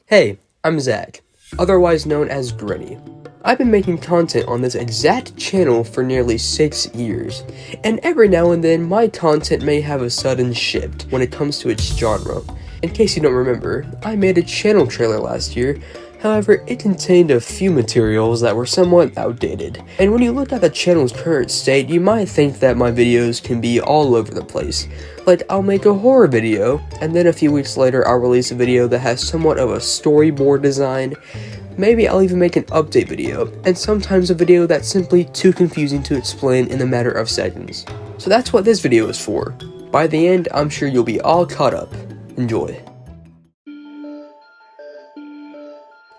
Hey, I'm Zach, otherwise known as Grinyy. I've been making content on this exact channel for nearly 6 years, and every now and then my content may have a sudden shift when it comes to its genre. In case you don't remember, I made a channel trailer last year. However, it contained a few materials that were somewhat outdated, and when you look at the channel's current state, you might think that my videos can be all over the place. Like, I'll make a horror video, and then a few weeks later I'll release a video that has somewhat of a storyboard design. Maybe I'll even make an update video, and sometimes a video that's simply too confusing to explain in a matter of seconds. So that's what this video is for. By the end, I'm sure you'll be all caught up. Enjoy.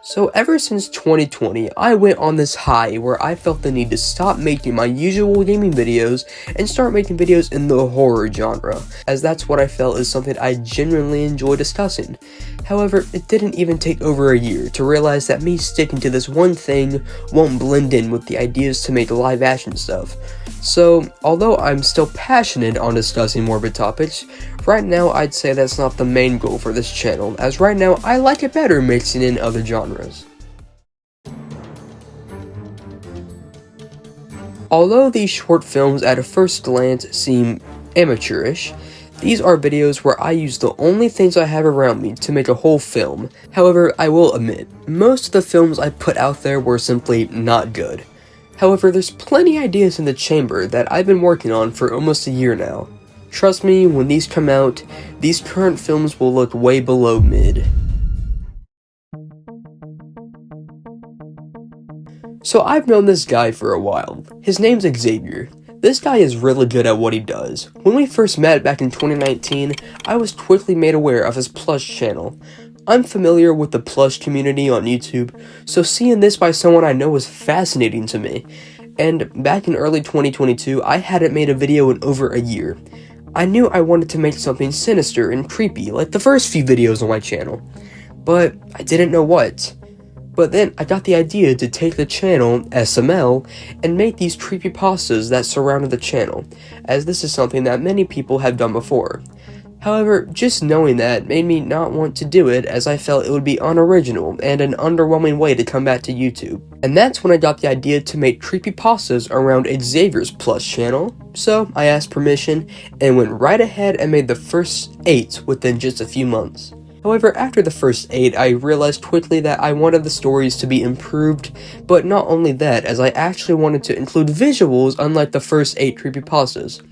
So ever since 2020, I went on this high where I felt the need to stop making my usual gaming videos and start making videos in the horror genre, as that's what I felt is something I genuinely enjoy discussing. However, it didn't even take over a year to realize that me sticking to this one thing won't blend in with the ideas to make live action stuff. So, although I'm still passionate on discussing morbid topics, right now I'd say that's not the main goal for this channel, as right now I like it better mixing in other genres. Although these short films at a first glance seem amateurish, these are videos where I use the only things I have around me to make a whole film. However, I will admit, most of the films I put out there were simply not good. However, there's plenty ideas in the chamber that I've been working on for almost a year now. Trust me, when these come out, these current films will look way below mid. So I've known this guy for a while. His name's Xavier. This guy is really good at what he does. When we first met back in 2019, I was quickly made aware of his Plush channel. I'm familiar with the Plush community on YouTube, so seeing this by someone I know was fascinating to me. And back in early 2022, I hadn't made a video in over a year. I knew I wanted to make something sinister and creepy, like the first few videos on my channel, but I didn't know what. But then I got the idea to take the channel, SML, and make these creepypastas that surrounded the channel, as this is something that many people have done before. However, just knowing that made me not want to do it, as I felt it would be unoriginal and an underwhelming way to come back to YouTube. And that's when I got the idea to make creepypastas around Xavier's Plush channel, so I asked permission and went right ahead and made the first 8 within just a few months. However, after the first 8, I realized quickly that I wanted the stories to be improved, but not only that, as I actually wanted to include visuals unlike the first 8 creepypastas.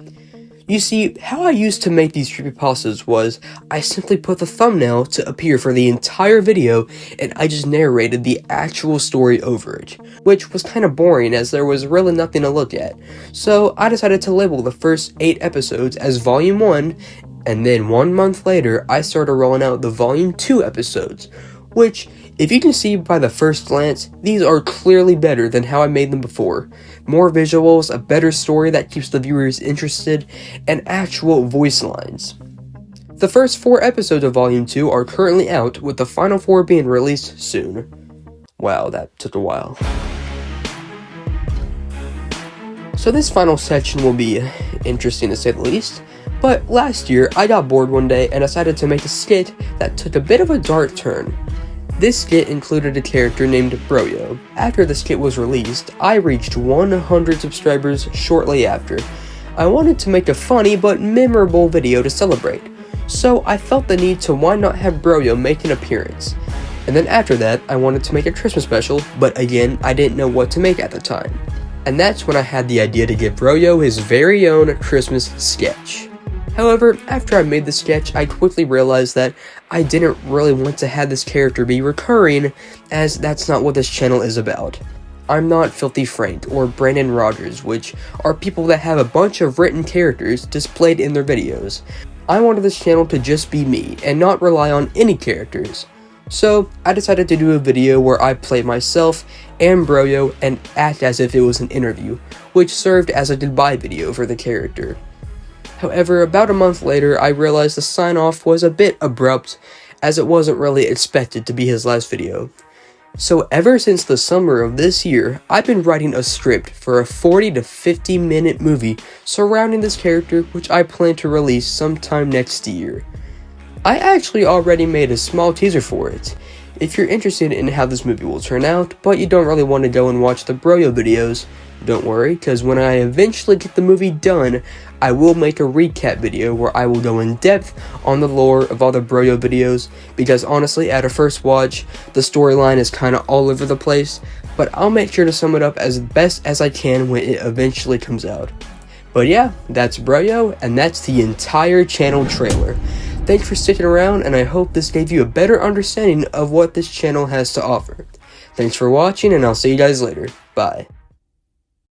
You see, how I used to make these creepypastas was, I simply put the thumbnail to appear for the entire video, and I just narrated the actual story over it, which was kinda boring as there was really nothing to look at. So I decided to label the first 8 episodes as Volume 1, and then 1 month later, I started rolling out the Volume 2 episodes, which, if you can see by the first glance, these are clearly better than how I made them before. More visuals, a better story that keeps the viewers interested, and actual voice lines. The first 4 episodes of Volume 2 are currently out, with the final 4 being released soon. Wow, that took a while. So this final section will be interesting to say the least. But last year, I got bored one day and decided to make a skit that took a bit of a dark turn. This skit included a character named BroYo. After the skit was released, I reached 100 subscribers shortly after. I wanted to make a funny but memorable video to celebrate, so I felt the need to why not have BroYo make an appearance. And then after that, I wanted to make a Christmas special, but again, I didn't know what to make at the time. And that's when I had the idea to give BroYo his very own Christmas sketch. However, after I made the sketch, I quickly realized that I didn't really want to have this character be recurring, as that's not what this channel is about. I'm not Filthy Frank or Brandon Rogers, which are people that have a bunch of written characters displayed in their videos. I wanted this channel to just be me, and not rely on any characters. So, I decided to do a video where I play myself and BroYo and act as if it was an interview, which served as a goodbye video for the character. However, about a month later, I realized the sign-off was a bit abrupt, as it wasn't really expected to be his last video. So ever since the summer of this year, I've been writing a script for a 40 to 50 minute movie surrounding this character, which I plan to release sometime next year. I actually already made a small teaser for it. If you're interested in how this movie will turn out, but you don't really want to go and watch the BroYo videos, don't worry, because when I eventually get the movie done, I will make a recap video where I will go in depth on the lore of all the BroYo videos, because honestly, at a first watch, the storyline is kind of all over the place, but I'll make sure to sum it up as best as I can when it eventually comes out. But yeah, that's BroYo, and that's the entire channel trailer. Thanks for sticking around, and I hope this gave you a better understanding of what this channel has to offer. Thanks for watching, and I'll see you guys later. Bye.